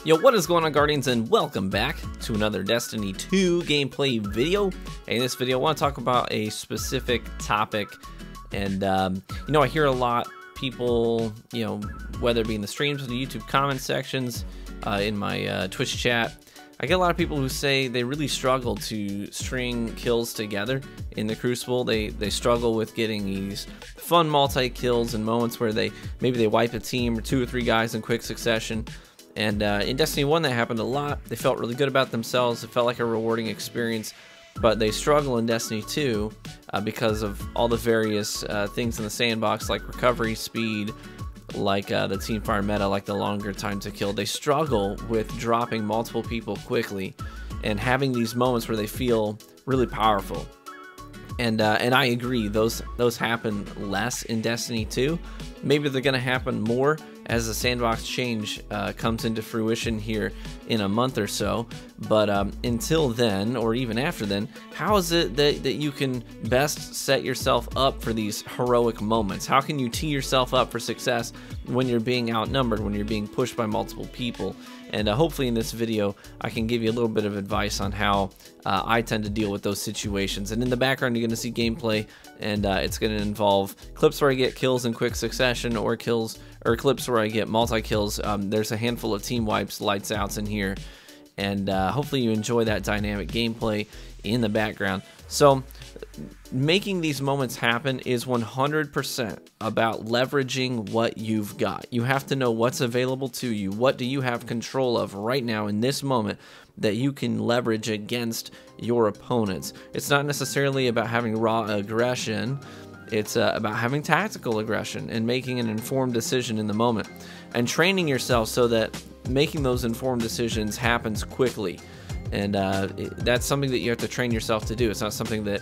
Yo, what is going on, Guardians, and welcome back to another Destiny 2 gameplay video. In this video, I want to talk about a specific topic, and I hear a lot people, whether it be in the streams or the YouTube comment sections, in my Twitch chat, I get a lot of people who say they really struggle to string kills together in the Crucible. They struggle with getting these fun multi-kills and moments where maybe they wipe a team or 2 or 3 guys in quick succession. And in Destiny 1 that happened a lot. They felt really good about themselves. It felt like a rewarding experience. But they struggle in Destiny 2 because of all the various things in the sandbox, like recovery speed, like the teamfire meta, like the longer time to kill. They struggle with dropping multiple people quickly and having these moments where they feel really powerful. And I agree, those happen less in Destiny 2. Maybe they're going to happen more as the sandbox change comes into fruition here in a month or so. But until then, or even after then, how is it that you can best set yourself up for these heroic moments? How can you tee yourself up for success when you're being outnumbered, when you're being pushed by multiple people? And hopefully in this video, I can give you a little bit of advice on how I tend to deal with those situations. And in the background, you're going to see gameplay, and it's going to involve clips where I get kills in quick succession, or clips where I get multi-kills. There's a handful of team wipes, lights outs in here, and hopefully you enjoy that dynamic gameplay in the background. So making these moments happen is 100% about leveraging what you've got. You have to know what's available to you. What do you have control of right now in this moment that you can leverage against your opponents? It's not necessarily about having raw aggression. It's about having tactical aggression and making an informed decision in the moment, and training yourself so that making those informed decisions happens quickly. And that's something that you have to train yourself to do. It's not something that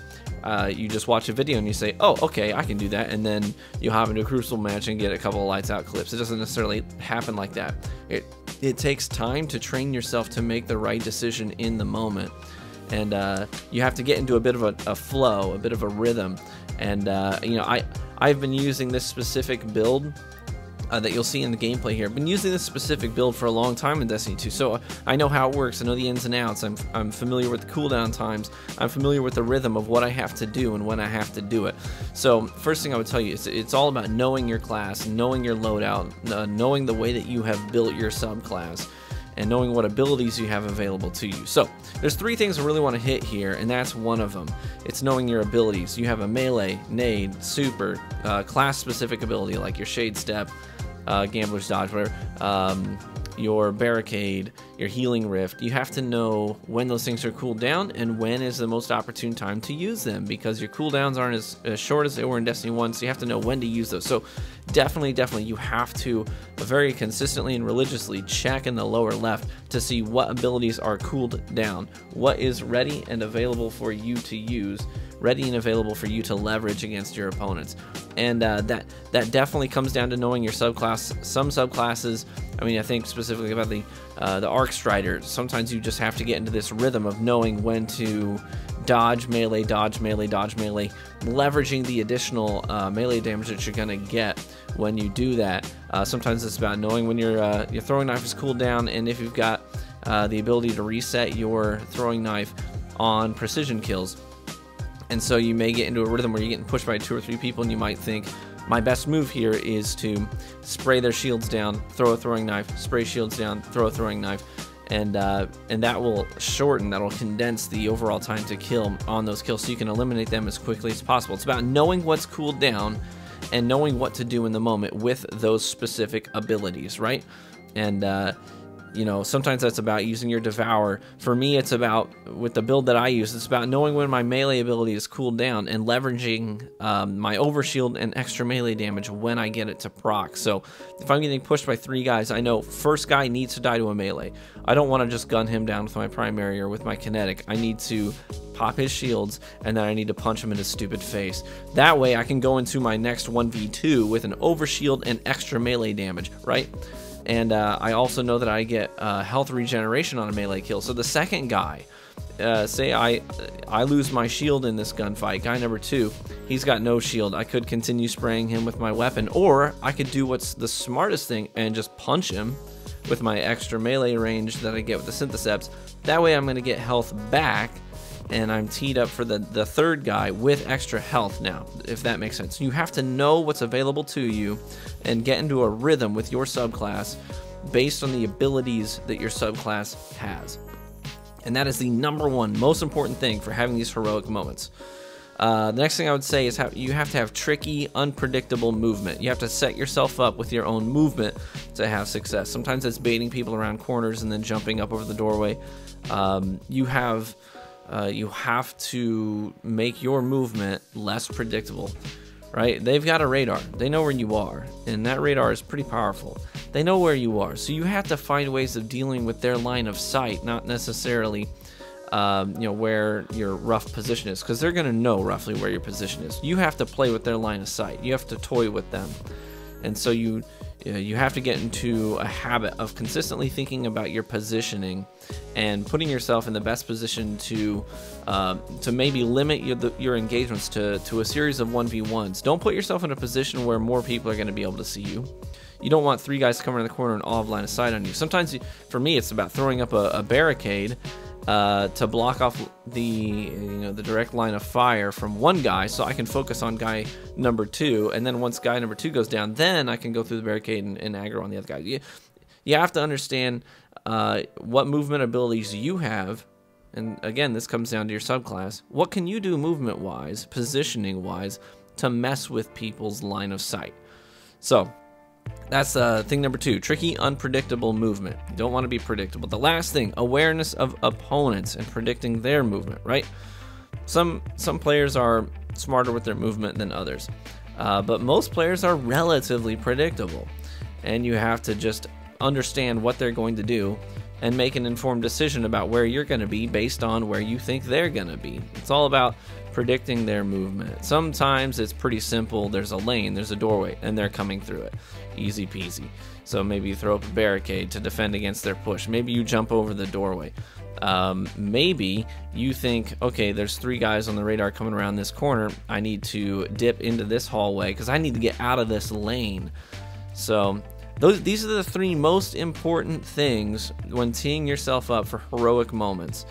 you just watch a video and you say, oh, okay, I can do that, and then you hop into a Crucible match and get a couple of lights out clips. It doesn't necessarily happen like that. It takes time to train yourself to make the right decision in the moment. And you have to get into a bit of a flow, a bit of a rhythm. And I've been using this specific build that you'll see in the gameplay here. I've been using this specific build for a long time in Destiny 2, so I know how it works. I know the ins and outs. I'm familiar with the cooldown times. I'm familiar with the rhythm of what I have to do and when I have to do it. So first thing I would tell you is it's all about knowing your class, knowing your loadout, knowing the way that you have built your subclass, and knowing what abilities you have available to you. So there's 3 things I really want to hit here, and that's one of them. It's knowing your abilities. You have a melee, nade, super, class-specific ability like your Shade Step, Gambler's Dodge, whatever, your Barricade, your Healing Rift. You have to know when those things are cooled down and when is the most opportune time to use them, because your cooldowns aren't as short as they were in Destiny 1, so you have to know when to use those. So definitely you have to very consistently and religiously check in the lower left to see what abilities are cooled down, what is ready and available for you to use, ready and available for you to leverage against your opponents. And that definitely comes down to knowing your subclass. Some subclasses, I think specifically about the Arc Strider, sometimes you just have to get into this rhythm of knowing when to dodge melee, dodge melee, dodge melee, leveraging the additional melee damage that you're gonna get when you do that. Sometimes it's about knowing when your throwing knife is cooled down, and if you've got the ability to reset your throwing knife on precision kills. And so you may get into a rhythm where you're getting pushed by 2 or 3 people, and you might think, my best move here is to spray their shields down, throw a throwing knife, spray shields down, throw a throwing knife, and that will condense the overall time to kill on those kills, so you can eliminate them as quickly as possible. It's about knowing what's cooled down and knowing what to do in the moment with those specific abilities, right? And sometimes that's about using your Devour. For me, it's about, with the build that I use, it's about knowing when my melee ability is cooled down and leveraging my overshield and extra melee damage when I get it to proc. So if I'm getting pushed by 3 guys, I know first guy needs to die to a melee. I don't want to just gun him down with my primary or with my kinetic. I need to pop his shields, and then I need to punch him in his stupid face. That way I can go into my next 1v2 with an overshield and extra melee damage, right? And I also know that I get health regeneration on a melee kill. So the second guy, say I lose my shield in this gunfight, guy number 2, he's got no shield. I could continue spraying him with my weapon, or I could do what's the smartest thing and just punch him with my extra melee range that I get with the Syntheseps. That way I'm going to get health back, and I'm teed up for the third guy with extra health now, if that makes sense. You have to know what's available to you and get into a rhythm with your subclass based on the abilities that your subclass has. And that is the #1 most important thing for having these heroic moments. The next thing I would say is you have to have tricky, unpredictable movement. You have to set yourself up with your own movement to have success. Sometimes it's baiting people around corners and then jumping up over the doorway. You have to make your movement less predictable, right? They've got a radar. They know where you are, and that radar is pretty powerful. They know where you are, so you have to find ways of dealing with their line of sight, not necessarily where your rough position is, because they're going to know roughly where your position is. You have to play with their line of sight. You have to toy with them, and so you have to get into a habit of consistently thinking about your positioning and putting yourself in the best position to maybe limit your engagements to a series of 1v1s. Don't put yourself in a position where more people are going to be able to see you. You don't want 3 guys coming around the corner and all have line of sight on you. Sometimes, for me, it's about throwing up a barricade to block off the direct line of fire from one guy, so I can focus on guy number 2, and then once guy number 2 goes down, then I can go through the barricade and aggro on the other guy. You have to understand what movement abilities you have, and again, this comes down to your subclass. What can you do movement-wise, positioning-wise, to mess with people's line of sight? So that's thing number 2, tricky, unpredictable movement. You don't want to be predictable. The last thing, awareness of opponents and predicting their movement, right? Some players are smarter with their movement than others, but most players are relatively predictable, and you have to just understand what they're going to do and make an informed decision about where you're going to be based on where you think they're going to be. It's all about predicting their movement. Sometimes it's pretty simple. There's a lane, there's a doorway, and they're coming through it. Easy peasy. So maybe you throw up a barricade to defend against their push. Maybe you jump over the doorway. Maybe you think, okay, there's 3 guys on the radar coming around this corner. I need to dip into this hallway because I need to get out of this lane. So these are the 3 most important things when teeing yourself up for heroic moments.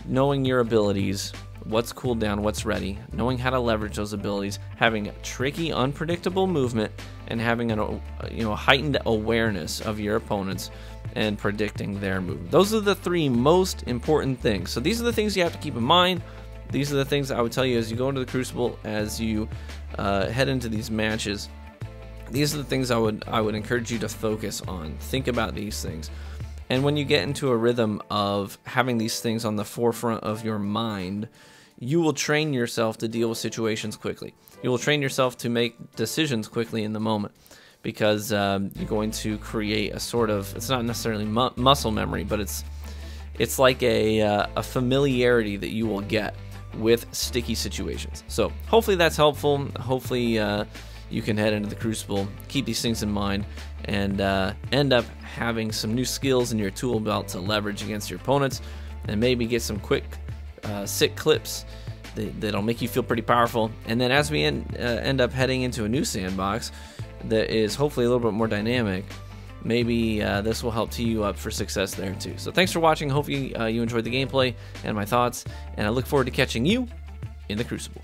Knowing your abilities, what's cooldown, what's ready, knowing how to leverage those abilities, having tricky, unpredictable movement, and having a heightened awareness of your opponents and predicting their movement. Those are the 3 most important things. So these are the things you have to keep in mind. These are the things I would tell you as you go into the Crucible, as you head into these matches. These are the things I would encourage you to focus on. Think about these things. And when you get into a rhythm of having these things on the forefront of your mind, you will train yourself to deal with situations quickly. You will train yourself to make decisions quickly in the moment, because you're going to create a sort of, it's not necessarily muscle memory, but it's like a familiarity that you will get with sticky situations. So hopefully that's helpful. Hopefully you can head into the Crucible, keep these things in mind, and end up having some new skills in your tool belt to leverage against your opponents, and maybe get some quick sick clips that'll make you feel pretty powerful. And then as we end up heading into a new sandbox that is hopefully a little bit more dynamic, maybe this will help tee you up for success there too. So thanks for watching. Hopefully you enjoyed the gameplay and my thoughts, and I look forward to catching you in the Crucible.